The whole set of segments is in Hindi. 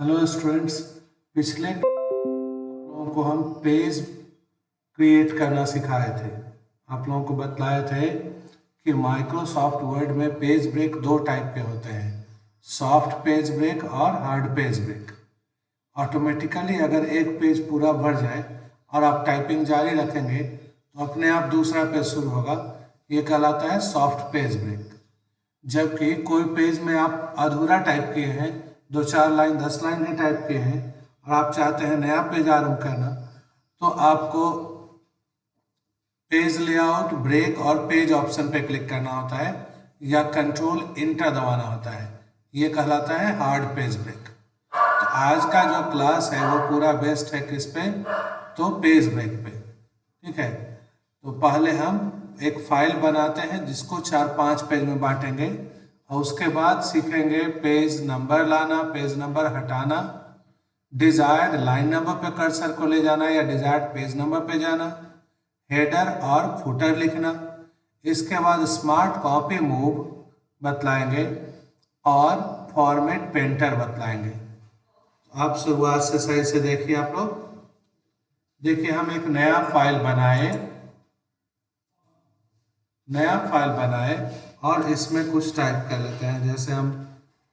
हेलो स्टूडेंट्स, पिछले लोगों को हम पेज क्रिएट करना सिखाए थे। आप लोगों को बतलाए थे कि माइक्रोसॉफ्ट वर्ड में पेज ब्रेक दो टाइप के होते हैं, सॉफ्ट पेज ब्रेक और हार्ड पेज ब्रेक। ऑटोमेटिकली अगर एक पेज पूरा भर जाए और आप टाइपिंग जारी रखेंगे तो अपने आप दूसरा पेज शुरू होगा, ये कहलाता है सॉफ्ट पेज ब्रेक। जबकि कोई पेज में आप अधूरा टाइप किए हैं, 2-4 लाइन 10 लाइन ही टाइप किए हैं और आप चाहते हैं नया पेज आरंभ करना, तो आपको पेज लेआउट ब्रेक और पेज ऑप्शन पे क्लिक करना होता है या कंट्रोल इंटर दबाना होता है। ये कहलाता है हार्ड पेज ब्रेक। तो आज का जो क्लास है वो पूरा बेस्ड है किस पे? तो पेज ब्रेक पे। ठीक है, तो पहले हम एक फाइल बनाते हैं जिसको 4-5 पेज में बांटेंगे और उसके बाद सीखेंगे पेज नंबर लाना, पेज नंबर हटाना, डिजायर्ड लाइन नंबर पे कर्सर को ले जाना या डिजायर्ड पेज नंबर पे जाना, हेडर और फुटर लिखना। इसके बाद स्मार्ट कॉपी मूव बतलाएंगे और फॉर्मेट पेंटर बतलाएंगे। आप शुरुआत से सही से देखिए। आप लोग देखिए, हम एक नया फाइल बनाए और इसमें कुछ टाइप कर लेते हैं। जैसे हम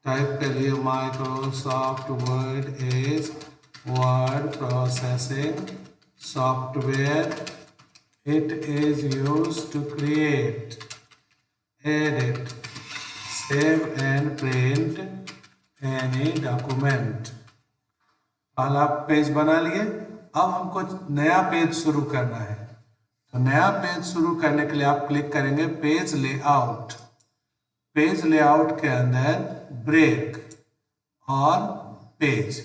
टाइप कर लिए Microsoft Word is word processing software, it is used to create, edit, save and print any document. पहला पेज बना लिए। अब हमको नया पेज शुरू करना है, तो नया पेज शुरू करने के लिए आप क्लिक करेंगे पेज लेआउट। पेज लेआउट के अंदर ब्रेक और पेज,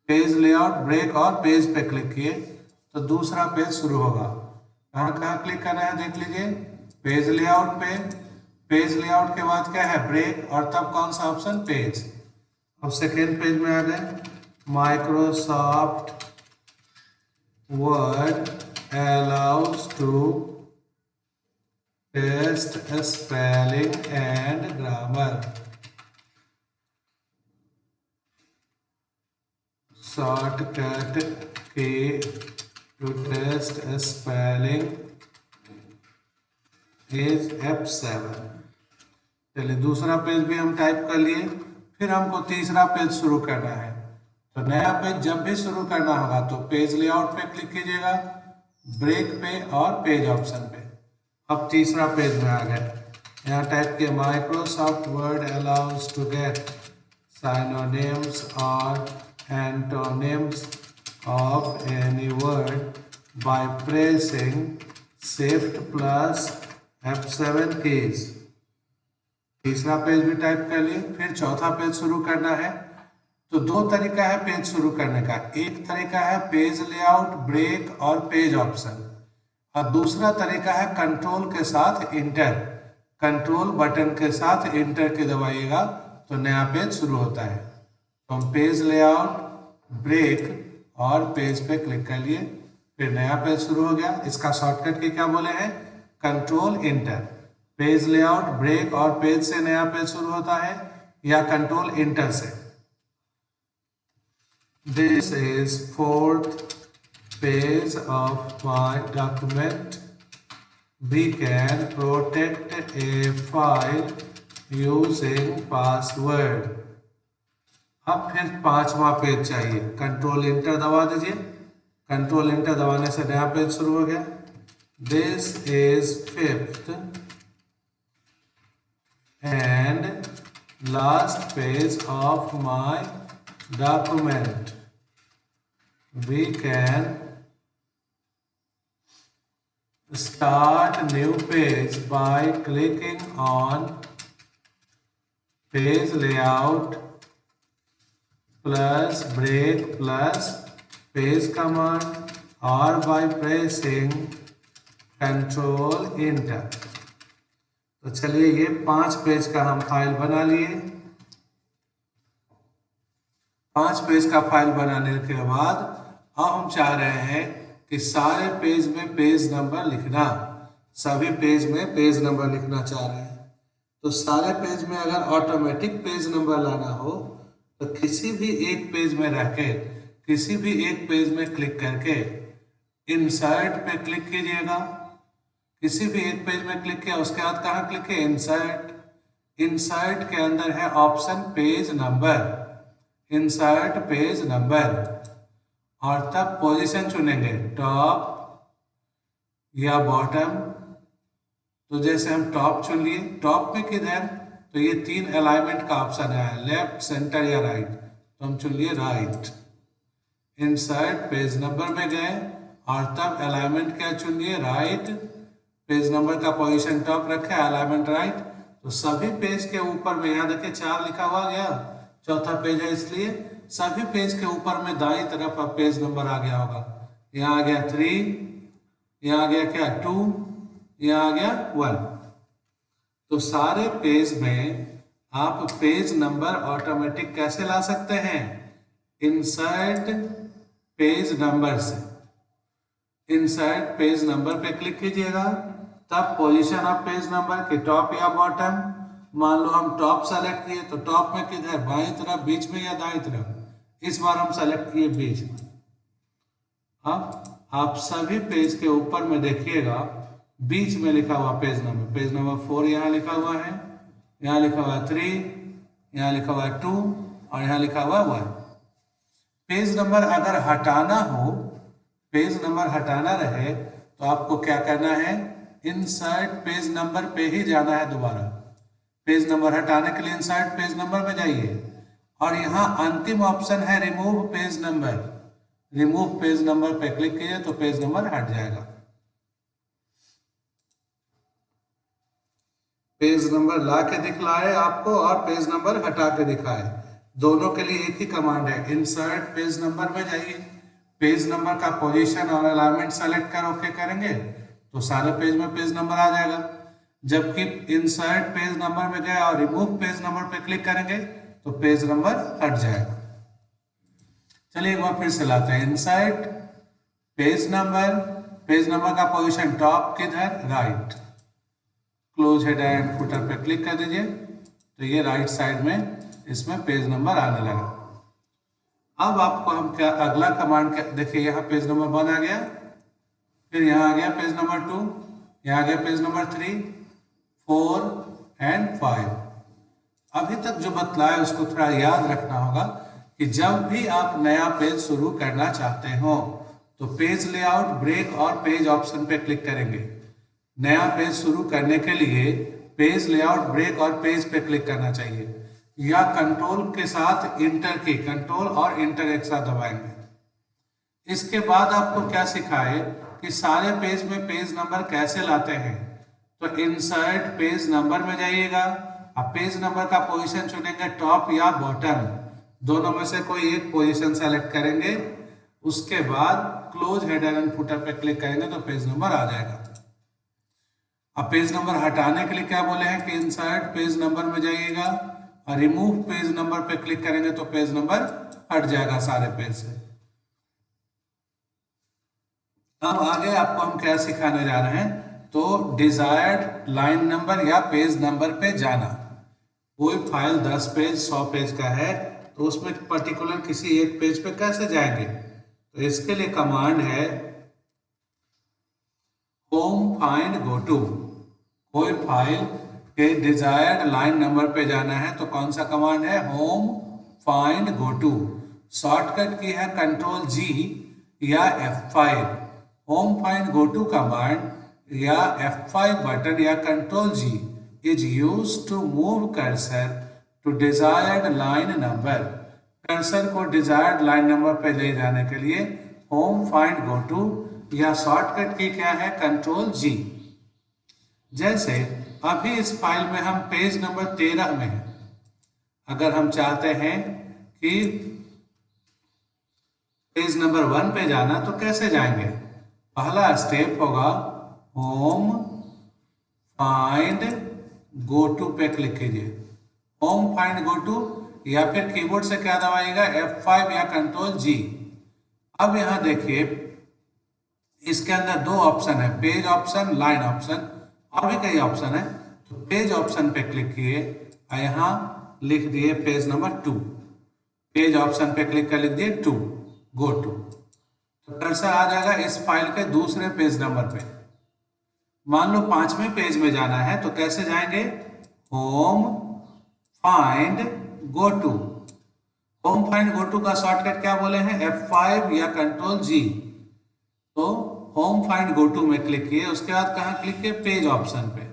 पेज लेआउट ब्रेक और पेज पे क्लिक किए तो दूसरा पेज शुरू होगा। कहाँ कहाँ क्लिक करना है देख लीजिए। पेज लेआउट पे, पेज लेआउट के बाद क्या है? ब्रेक, और तब कौन सा ऑप्शन? पेज। अब सेकेंड पेज में आ गए। Microsoft word allows to test spelling and grammar, shortcut key to test spelling is F7। चलिए, दूसरा पेज भी हम टाइप कर लिए। फिर हमको तीसरा पेज शुरू करना है, तो नया पेज जब भी शुरू करना होगा तो पेज लेआउट पे क्लिक कीजिएगा, ब्रेक पे और पेज ऑप्शन पे। अब तीसरा पेज में आ गए। यहाँ टाइप किया Microsoft Word allows to get synonyms और antonyms of any word by pressing shift plus F7 keys. तीसरा पेज भी टाइप कर लिए। फिर चौथा पेज शुरू करना है, तो दो तरीका है पेज शुरू करने का। एक तरीका है पेज लेआउट ब्रेक और पेज ऑप्शन, और दूसरा तरीका है कंट्रोल के साथ इंटर। कंट्रोल बटन के साथ इंटर के दबाइएगा तो नया पेज शुरू होता है। तो हम पेज लेआउट ब्रेक और पेज पे क्लिक कर लिए, फिर नया पेज शुरू हो गया। इसका शॉर्टकट की क्या बोले हैं? Control enter. Page layout break और पेज से नया पेज शुरू होता है या कंट्रोल इंटर से। This is fourth page of my document. We can protect a file using password. अब फिर पांचवा पेज चाहिए। कंट्रोल इंटर दबा दीजिए। कंट्रोल इंटर दबाने से नया पेज शुरू हो गया। This is fifth and last page of my document. We can start new page by clicking on page layout plus break plus page command or by pressing control enter। तो चलिए, ये 5 पेज का हम फाइल बना लिए। 5 पेज का फाइल बनाने के बाद अब हम चाह रहे हैं कि सारे पेज में पेज नंबर लिखना, सभी पेज में पेज नंबर लिखना चाह रहे हैं। तो सारे पेज में अगर ऑटोमेटिक पेज नंबर लाना हो तो किसी भी एक पेज में रह के, किसी भी एक पेज में क्लिक करके इंसर्ट पे क्लिक कीजिएगा। किसी भी एक पेज में क्लिक किया, उसके बाद कहाँ क्लिक किया, इंसर्ट। इंसर्ट के अंदर है option page number, insert page number, और तब पोजीशन चुनेंगे टॉप या बॉटम। तो जैसे हम टॉप चुन लिए, टॉप में किधर, तो ये 3 अलाइनमेंट का ऑप्शन है, लेफ्ट, सेंटर या राइट, तो हम चुन लिए राइट। इंसर्ट पेज नंबर में गए और तब अलाइनमेंट क्या चुन लिए, राइट। पेज नंबर का पोजीशन टॉप रखे, अलाइनमेंट राइट। तो सभी पेज के ऊपर में, यहाँ देखिए 4 लिखा हुआ गया, चौथा पेज है इसलिए सभी पेज के ऊपर में दाईं तरफ अब पेज नंबर आ गया होगा। यहाँ आ गया 3, यहाँ आ गया क्या 2, यहाँ आ गया 1। तो सारे पेज में आप पेज नंबर ऑटोमेटिक कैसे ला सकते हैं, इंसर्ट पेज नंबर से। इंसर्ट पेज नंबर पे क्लिक कीजिएगा, तब पोजीशन ऑफ पेज नंबर के टॉप या बॉटम। मान लो हम टॉप सेलेक्ट किए, तो टॉप में किधर, बाईं तरफ, बीच में या दाईं तरफ, इस बार हम सेलेक्ट किए बीच में। अब आप सभी पेज के ऊपर में देखिएगा बीच में लिखा हुआ पेज नंबर 4 यहाँ लिखा हुआ है, यहाँ लिखा हुआ 3, यहाँ लिखा हुआ 2 और यहाँ लिखा हुआ 1। पेज नंबर अगर हटाना हो, पेज नंबर हटाना रहे, तो आपको क्या करना है, इंसर्ट पेज नंबर पे ही जाना है दोबारा। पेज नंबर हटाने के लिए इंसर्ट पेज नंबर में जाइए और यहाँ अंतिम ऑप्शन है remove page number. Remove page number पे क्लिक कीजिए तो पेज नंबर हट जाएगा। पेज नंबर ला के दिखलाए आपको और पेज नंबर हटा के दिखाए, दोनों के लिए एक ही कमांड है, इंसर्ट पेज नंबर में जाइए, पेज नंबर का पोजीशन और अलाइनमेंट सेलेक्ट कर ओके करेंगे तो सारे पेज में पेज नंबर आ जाएगा। जबकि इंसर्ट पेज नंबर में गए और रिमूव पेज नंबर पे क्लिक करेंगे तो पेज नंबर हट जाएगा। चलिए एक बार फिर से लाते हैं, इंसर्ट पेज नंबर का पोजीशन टॉप किधर, right. Close header and footer पे क्लिक कर दीजिए तो ये राइट साइड में इसमें पेज नंबर आने लगा। अब आपको हम क्या अगला कमांड, देखिए यहाँ पेज नंबर 1 आ गया, फिर यहाँ आ गया पेज नंबर 2, यहाँ आ गया पेज नंबर 3, 4 एंड 5। अभी तक जो बतलाया उसको थोड़ा याद रखना होगा कि जब भी आप नया पेज शुरू करना चाहते हो तो पेज लेआउट, ब्रेक और पेज ऑप्शन पे क्लिक करेंगे। नया पेज शुरू करने के लिए पेज लेआउट, ब्रेक और पेज पे क्लिक करना चाहिए, या कंट्रोल के साथ इंटर की, कंट्रोल और इंटर एक साथ दबाएंगे। इसके बाद आपको क्या सिखाए कि सारे पेज में पेज नंबर कैसे लाते हैं। तो इंसर्ट पेज नंबर में जाइएगा, अब पेज नंबर का पोजीशन चुनेंगे टॉप या बॉटम, दोनों में से कोई एक पोजीशन सेलेक्ट करेंगे। उसके बाद क्लोज हेडर एंड फुटर पे क्लिक करेंगे तो पेज नंबर आ जाएगा। अब पेज नंबर हटाने के लिए क्या बोले हैं कि इंसर्ट पेज नंबर में जाइएगा और रिमूव पेज नंबर पे क्लिक करेंगे तो पेज नंबर हट जाएगा सारे पेज से। अब आगे आपको हम क्या सिखाने जा रहे हैं, तो डिजायर्ड लाइन नंबर या पेज नंबर पे जाना। कोई फाइल 10 पेज 100 पेज का है तो उसमें पर्टिकुलर किसी एक पेज पे कैसे जाएंगे, तो इसके लिए कमांड है होम फाइंड गो टू। कोई फाइल के डिजायर्ड लाइन नंबर पे जाना है तो कौन सा कमांड है, home find go to. Shortcut key है कंट्रोल G या F5। Home find go to command या F5 बटन या control G is used to move cursor to desired line number. Cursor को डिजायर्ड लाइन नंबर पे ले जाने के लिए होम फाइंड गो टू या शॉर्टकट की क्या है, कंट्रोल G। जैसे अभी इस फाइल में हम पेज नंबर 13 में हैं, अगर हम चाहते हैं कि पेज नंबर 1 पे जाना तो कैसे जाएंगे, पहला स्टेप होगा होम फाइंड गो टू पे क्लिक कीजिए। होम फाइंड गो टू या फिर कीबोर्ड से क्या दबाइएगा, F5 या कंट्रोल G। अब यहां देखिए इसके अंदर 2 ऑप्शन है, पेज ऑप्शन, लाइन ऑप्शन, और भी कई ऑप्शन है। तो पेज ऑप्शन पे क्लिक किए और यहाँ लिख दिए पेज नंबर 2। पेज ऑप्शन पे क्लिक कर लिख दिए टू, गो टू, तो कर्सर आ जाएगा इस फाइल के दूसरे पेज नंबर पे। मान लो 5वें पेज में जाना है तो कैसे जाएंगे, home find go to. Home find go to का शॉर्टकट क्या बोले हैं, F5 या कंट्रोल G। तो होम फाइंड गो टू में क्लिक किए, उसके बाद कहाँ क्लिक किए, पेज ऑप्शन पे।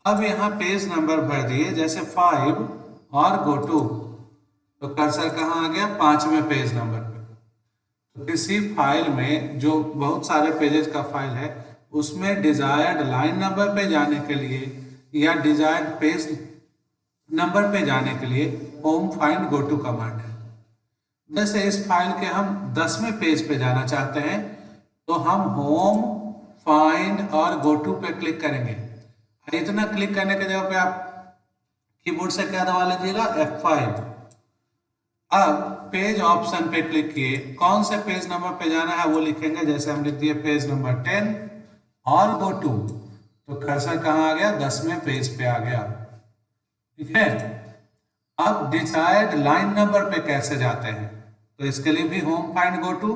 अब यहाँ पेज नंबर भर दिए जैसे 5 और गो टू, तो कर्सर कहाँ आ गया, 5वें पेज नंबर पे। तो किसी फाइल में जो बहुत सारे पेजेस का फाइल है उसमें डिजायर्ड लाइन नंबर पे जाने के लिए या डिजायर्ड पेज नंबर पे जाने के लिए home find go to command है। जैसे इस फाइल के हम 10वें पेज पे जाना चाहते हैं तो हम होम फाइंड और गो टू पे क्लिक करेंगे। इतना क्लिक करने के जगह पे आप कीबोर्ड से क्या दबा लीजिएगा, F5। अब पेज ऑप्शन पे क्लिक किए, कौन से पेज नंबर पे जाना है वो लिखेंगे, जैसे हम लिख दिए पेज नंबर 10 और गो टू, तो कर्सर कहाँ आ गया, 10वें पेज पे आ गया। ठीक है। अब डिजायर्ड लाइन नंबर पे कैसे जाते हैं, तो इसके लिए भी होम फाइंड गो टू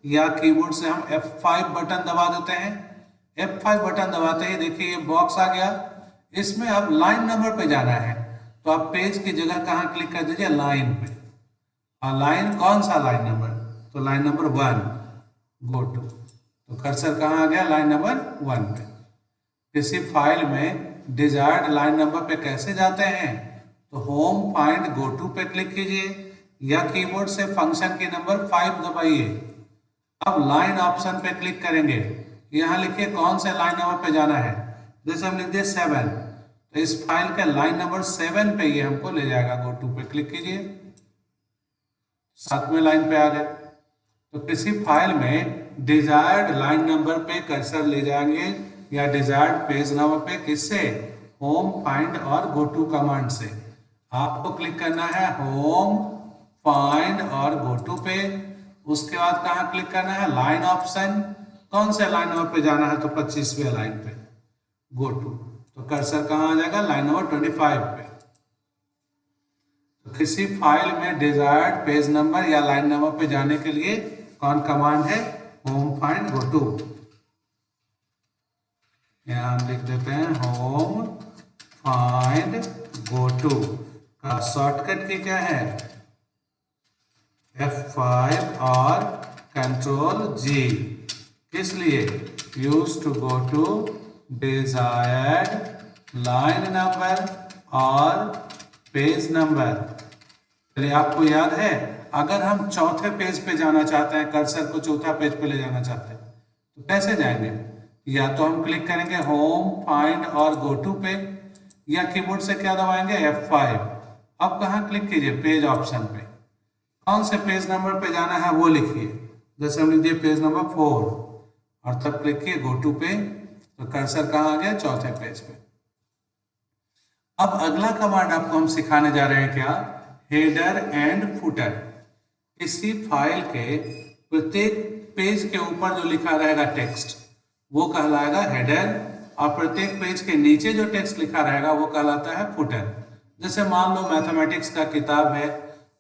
या कीबोर्ड से हम F5 बटन दबा देते हैं। F5 बटन दबाते ही देखिए ये बॉक्स आ गया, इसमें अब लाइन नंबर पे जाना है तो आप पेज की जगह कहाँ क्लिक कर दीजिए, लाइन पे। और लाइन कौन सा लाइन नंबर, तो लाइन नंबर 1 गो टू, तो कर्सर कहाँ आ गया, लाइन नंबर 1 पे। किसी फाइल में डिजायर्ड लाइन नंबर पे कैसे जाते हैं, तो होम फाइंड गो टू पे क्लिक कीजिए या कीबोर्ड से फंक्शन की नंबर 5 दबाइए। अब लाइन ऑप्शन पे क्लिक करेंगे, यहाँ लिखिए कौन से लाइन नंबर पे जाना है, जैसे हम लिख दिए 7, तो इस फाइल के लाइन नंबर 7 पे ये हमको ले जाएगा, गो टू पे क्लिक कीजिए, 7वें लाइन पे आ गए। तो किसी फाइल में डिजायर्ड लाइन नंबर पे कर्सर ले जाएंगे या डिजायर्ड पेज नंबर पे, किससे, होम फाइंड और गो टू कमांड से। आपको क्लिक करना है होम फाइंड और गो टू पे, उसके बाद कहाँ क्लिक करना है, लाइन ऑप्शन, कौन से लाइन नंबर पे जाना है, तो 25वें लाइन पे गो टू, तो कर्सर कहाँ आ जाएगा, लाइन नंबर 25 पे। तो किसी फाइल में डिजायर्ड पेज नंबर या लाइन नंबर पे जाने के लिए कौन कमांड है, होम फाइंड गो टू। यहाँ हम लिख देते हैं होम फाइंड गो टू का शॉर्टकट की क्या है, F5 और कंट्रोल G। किस लिए, use to go to desired line number और पेज नंबर। चलिए आपको याद है, अगर हम चौथे पेज पे जाना चाहते हैं, कर्सर को चौथा पेज पे ले जाना चाहते हैं तो कैसे जाएंगे, या तो हम क्लिक करेंगे होम फाइंड और गो टू पे या कीबोर्ड से क्या दबाएंगे, F5। अब कहाँ क्लिक कीजिए, पेज ऑप्शन पे, कौन से पेज नंबर पे जाना है वो लिखिए, जैसे हम लिख दिए पेज नंबर 4 और तब क्लिक किए गो टू पे, तो कर्सर कहाँ आ गया, चौथे पेज पे। अब अगला कमांड आपको हम सिखाने जा रहे हैं क्या, हेडर एंड फुटर। किसी फाइल के प्रत्येक पेज के ऊपर जो लिखा रहेगा टेक्स्ट वो कहलाएगा हेडर, और प्रत्येक पेज के नीचे जो टेक्स्ट लिखा रहेगा वो कहलाता है फुटर। जैसे मान लो मैथमेटिक्स का किताब है,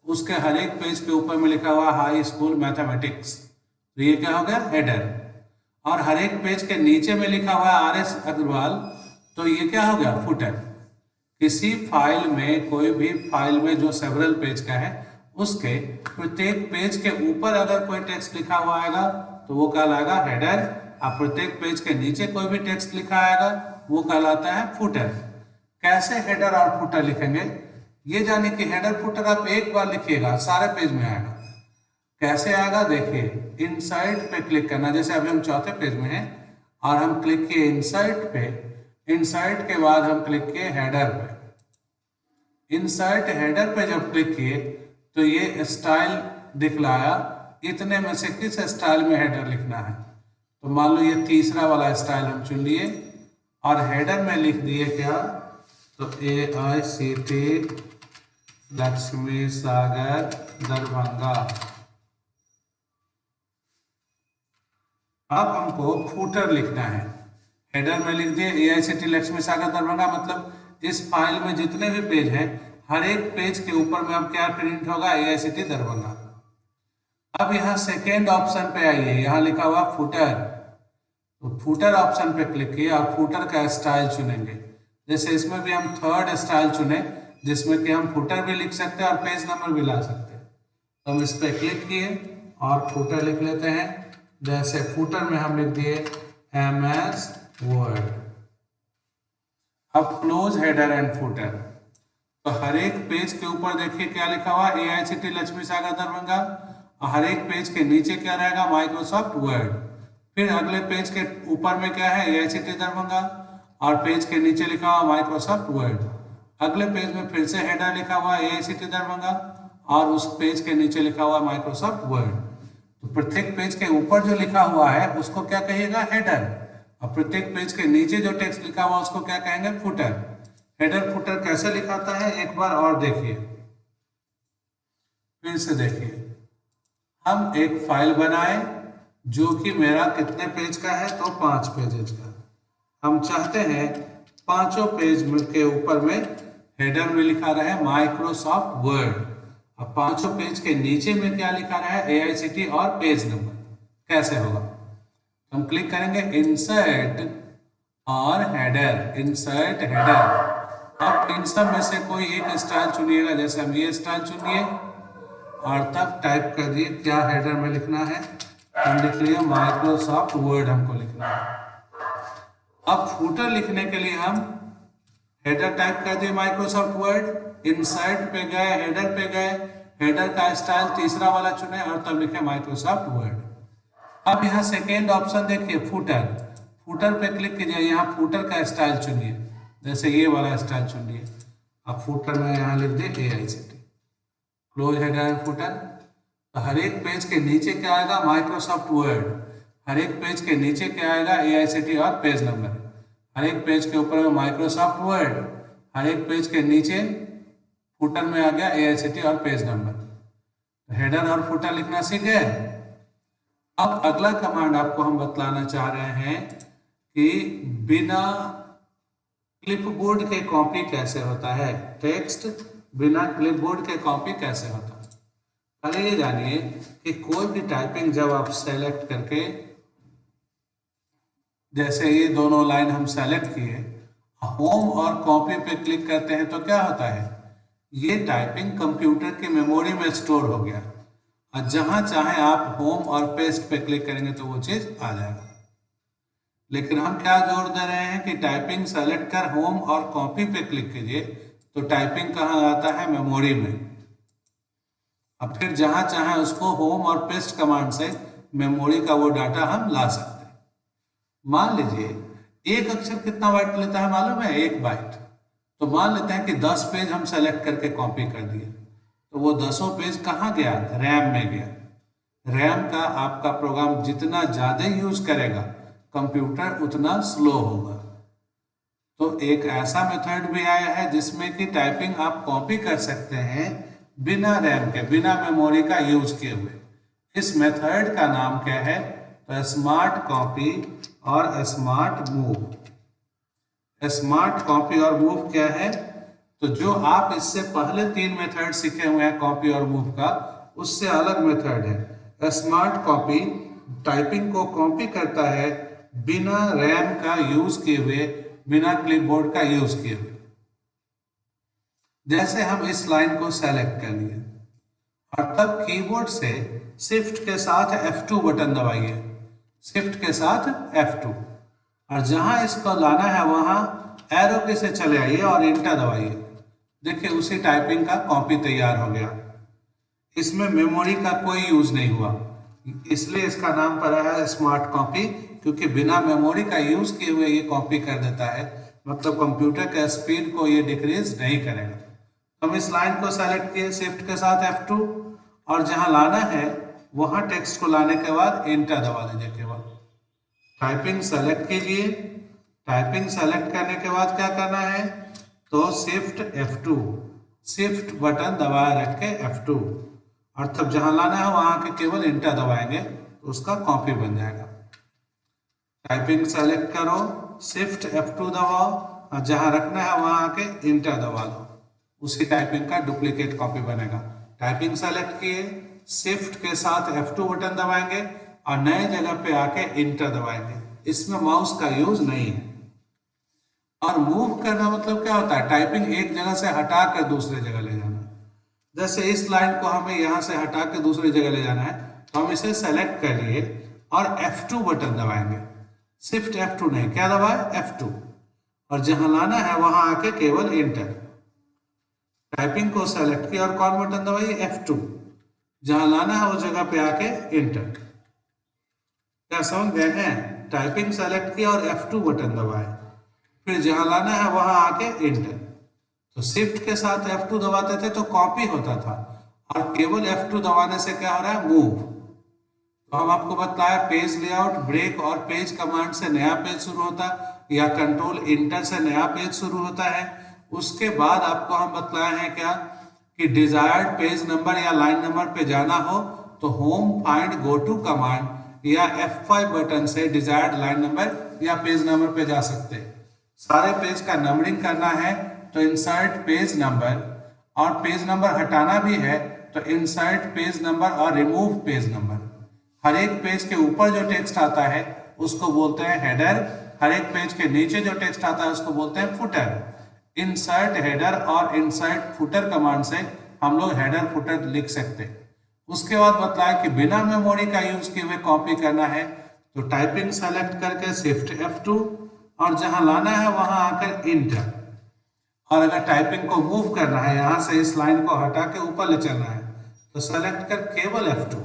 उसके हर एक पेज के ऊपर में लिखा हुआ हाई स्कूल मैथमेटिक्स, तो ये क्या हो गया, हेडर। और हर एक पेज के नीचे में लिखा हुआ है RS अग्रवाल, तो ये क्या हो गया, फुटर। किसी फाइल में, कोई भी फाइल में जो सेवरल पेज का है, उसके प्रत्येक पेज के ऊपर अगर कोई टेक्स्ट लिखा हुआ आएगा तो वो कहलाएगा हेडर, और प्रत्येक पेज के नीचे कोई भी टेक्स्ट लिखा आएगा वो कहलाता है फुटर। कैसे हेडर और फुटर लिखेंगे, ये जाने कि हेडर फुटर आप एक बार लिखिएगा सारे पेज में आएगा। कैसे आएगा देखिए, इंसर्ट पे क्लिक करना, जैसे अभी हम चौथे पेज में हैं और हम क्लिक किए इंसर्ट पे, इंसर्ट के बाद हम क्लिक किए हेडर पे। इंसर्ट हेडर पे जब क्लिक किए तो ये स्टाइल दिखलाया, इतने में से किस स्टाइल में हेडर लिखना है, तो मान लो ये तीसरा वाला स्टाइल हम चुन लिए और हेडर में लिख दिए क्या, तो AICT लक्ष्मी सागर दरभंगा। अब हमको फुटर लिखना है, हेडर में लिख दिए AICT लक्ष्मी सागर दरभंगा, मतलब इस फाइल में जितने भी पेज हैं हर एक पेज के ऊपर में अब क्या प्रिंट होगा, AICT दरभंगा। अब यहाँ सेकेंड ऑप्शन पे आइए, यहाँ लिखा हुआ फुटर, तो फुटर ऑप्शन पे क्लिक किए और फुटर का स्टाइल चुनेंगे। जैसे इसमें भी हम थर्ड स्टाइल चुने जिसमें कि हम फुटर भी लिख सकते हैं और पेज नंबर भी ला सकते हैं। तो हम इस पर क्लिक किए और फुटर लिख लेते हैं। जैसे फुटर में हम लिख दिए MS Word। अब क्लोज हेडर एंड फुटर, तो हर एक पेज के ऊपर देखिए क्या लिखा हुआ, AICT लक्ष्मी सागर दरभंगा, और हर एक पेज के नीचे क्या रहेगा, माइक्रोसॉफ्ट वर्ड। फिर अगले पेज के ऊपर में क्या है, AICT दरभंगा, और पेज के नीचे लिखा हुआ माइक्रोसॉफ्ट वर्ड। अगले पेज में फिर से हेडर लिखा हुआ AICT दरभंगा और उस पेज के नीचे लिखा हुआ माइक्रोसॉफ्ट वर्ड। तो प्रत्येक पेज के ऊपर जो लिखा हुआ है उसको क्या कहिएगा, हेडर, और प्रत्येक पेज के नीचे जो टेक्स्ट लिखा हुआ उसको क्या कहेंगे, फुटर। हेडर फुटर कैसे लिखाता है एक बार और देखिए, फिर से देखिए। हम एक फाइल बनाए जो कि मेरा कितने पेज का है, तो 5 पेजेज का। हम चाहते हैं 5 पेज के ऊपर में हेडर में लिखा रहे माइक्रोसॉफ्ट वर्ड, अब 5 पेज के नीचे में क्या लिखा रहा है, AICT और पेज नंबर। कैसे होगा, हम क्लिक करेंगे इंसर्ट और हेडर, इंसर्ट हेडर। अब इन सब में से कोई एक स्टाइल चुनिएगा, जैसे हम ये स्टाइल चुनिए और तब टाइप कर दिए क्या हेडर में लिखना है, हम लिख लिए माइक्रोसॉफ्ट वर्ड हमको लिखना है। अब फुटर लिखने के लिए हम हेडर टाइप कर दिए माइक्रोसॉफ्ट वर्ड, इंसर्ट पे गए, हेडर पे गए, हेडर का स्टाइल तीसरा वाला चुने और तब लिखे माइक्रोसॉफ्ट वर्ड। अब यहाँ सेकेंड ऑप्शन देखिए फुटर, फुटर पे क्लिक कीजिए, यहाँ फुटर का स्टाइल चुनिए, जैसे ये वाला स्टाइल चुनिए। अब फुटर में यहाँ लिख दिए AICT, close header and footer. तो हर एक पेज के नीचे क्या आएगा, माइक्रोसॉफ्ट वर्ड, हर एक पेज के नीचे क्या आएगा, AICT और पेज नंबर। हर एक पेज के ऊपर में माइक्रोसॉफ्ट वर्ड, हर एक पेज के नीचे फुटर में आ गया AICT और पेज नंबर। हेडर और फुटर लिखना सीख गए। अब अगला कमांड आपको हम बतलाना चाह रहे हैं कि बिना क्लिपबोर्ड के कॉपी कैसे होता है, टेक्स्ट बिना क्लिपबोर्ड के कॉपी कैसे होता है। पहले ये जानिए कि कोई भी टाइपिंग जब आप सेलेक्ट करके, जैसे ये दोनों लाइन हम सेलेक्ट किए, होम और कॉपी पे क्लिक करते हैं तो क्या होता है, ये टाइपिंग कंप्यूटर की मेमोरी में स्टोर हो गया और जहां चाहे आप होम और पेस्ट पे क्लिक करेंगे तो वो चीज आ जाएगा। लेकिन हम क्या जोर दे रहे हैं कि टाइपिंग सेलेक्ट कर होम और कॉपी पे क्लिक कीजिए तो टाइपिंग कहाँ आता है, मेमोरी में। अब फिर जहां चाहे उसको होम और पेस्ट कमांड से मेमोरी का वो डाटा हम ला सकते हैं। मान लीजिए एक अक्षर कितना बाइट लेता है मालूम है, 1 बाइट। तो मान लेते हैं कि 10 पेज हम सेलेक्ट करके कॉपी कर दिए, तो वो 10 पेज कहाँ गया, रैम में गया। रैम का आपका प्रोग्राम जितना ज्यादा यूज करेगा कंप्यूटर उतना स्लो होगा। तो एक ऐसा मेथड भी आया है जिसमें कि टाइपिंग आप कॉपी कर सकते हैं बिना रैम के, बिना मेमोरी का यूज किए हुए। इस मेथड का नाम क्या है, तो स्मार्ट कॉपी और स्मार्ट मूव। स्मार्ट कॉपी और मूव क्या है, तो जो आप इससे पहले 3 मेथड सीखे हुए हैं कॉपी और मूव का, उससे अलग मेथड है। स्मार्ट कॉपी टाइपिंग को कॉपी करता है बिना रैम का यूज किए हुए, बिना क्लिपबोर्ड का यूज किए हुए। जैसे हम इस लाइन को सेलेक्ट कर लिए और तब कीबोर्ड से शिफ्ट के साथ F2 बटन दबाइए, शिफ्ट के साथ F2, और जहां इसको लाना है वहां एरो की से चले आइए और इंटर दबाइए। देखिए उसी टाइपिंग का कॉपी तैयार हो गया। इसमें मेमोरी का कोई यूज नहीं हुआ, इसलिए इसका नाम पड़ा है स्मार्ट कॉपी, क्योंकि बिना मेमोरी का यूज किए हुए ये कॉपी कर देता है, मतलब कंप्यूटर के स्पीड को ये डिक्रीज नहीं करेगा। हम इस लाइन को सेलेक्ट किए शिफ्ट के साथ F2 और जहां लाना है वहां टेक्स्ट को लाने के बाद इंटर दबा दीजिए केवल। टाइपिंग सेलेक्ट कीजिए, टाइपिंग सेलेक्ट करने के बाद क्या करना है, तो शिफ्ट F2, शिफ्ट बटन दबाए रख के F2, और तब जहां लाना है वहां के केवल इंटर दबाएंगे तो उसका कॉपी बन जाएगा। टाइपिंग सेलेक्ट करो, शिफ्ट F2 दबाओ और जहां रखना है वहां आके इंटर दबा दो, उसी टाइपिंग का डुप्लीकेट कॉपी बनेगा। टाइपिंग सेलेक्ट किए, शिफ्ट के साथ F2 बटन दबाएंगे और नए जगह पे आके इंटर दबाएंगे। इसमें माउस का यूज नहीं है। और मूव करना मतलब क्या होता है, टाइपिंग एक जगह से हटा कर दूसरे जगह ले जाना। जैसे इस लाइन को हमें यहां से हटा के दूसरी जगह ले जाना है, तो हम इसे सेलेक्ट कर लिए और F2 बटन दबाएंगे। शिफ्ट F2 नहीं, क्या दबाए, F2, और जहां लाना है वहां आके केवल इंटर। टाइपिंग को सेलेक्ट किया और कौन बटन दबाइए, F2, जहां लाना है उस जगह पे आके इंटर। क्या समझ गए हैं? टाइपिंग सेलेक्ट किया और F2 बटन दबाए, फिर जहां लाना है वहां आके इंटर। तो शिफ्ट के साथ F2 दबाते थे तो कॉपी होता था, और केवल F2 दबाने से क्या हो रहा है, मूव। तो हम आपको बताया पेज लेआउट, ब्रेक और पेज कमांड से नया पेज शुरू होता है, या कंट्रोल इंटर से नया पेज शुरू होता है। उसके बाद आपको हम बतलाए हैं क्या कि डिजायर्ड पेज नंबर या लाइन नंबर पे जाना हो तो home find go to command या F5 बटन से डिजायर्ड लाइन नंबर या पेज नंबर पे जा सकते हैं। सारे पेज का नंबरिंग करना है तो इंसर्ट पेज नंबर, और पेज नंबर हटाना भी है तो इंसर्ट पेज नंबर और रिमूव पेज नंबर। हर एक पेज के ऊपर जो टेक्स्ट आता है उसको बोलते हैं हेडर, हर एक पेज के नीचे जो टेक्स्ट आता है उसको बोलते हैं फुटर। इंसर्ट हेडर और इंसर्ट फुटर कमांड से हम लोग हेडर फुटर लिख सकते हैं। उसके बाद बताया कि बिना मेमोरी का यूज किए हुए कॉपी करना है तो टाइपिंग सेलेक्ट करके शिफ्ट F2 और जहां लाना है वहां आकर इंटर। और अगर टाइपिंग को मूव करना है, यहां से इस लाइन को हटा के ऊपर ले चलना है तो सेलेक्ट कर केवल F2,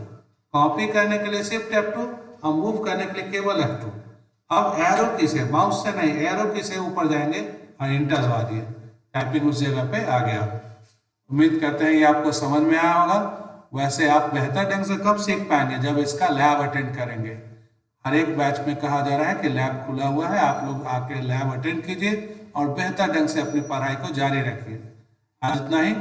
कॉपी करने के लिए शिफ्ट F2 और मूव करने के लिए केवल F2। अब एरो की से, माउस से नहीं, एरो की से ऊपर जाएंगे और इंटर दबा दिए, टाइपिंग उस जगह पे आ गया। उम्मीद करते हैं ये आपको समझ में आया होगा। वैसे आप बेहतर ढंग से कब सीख पाएंगे, जब इसका लैब अटेंड करेंगे। हर एक बैच में कहा जा रहा है कि लैब खुला हुआ है, आप लोग आके लैब अटेंड कीजिए और बेहतर ढंग से अपनी पढ़ाई को जारी रखिए। आज इतना ही।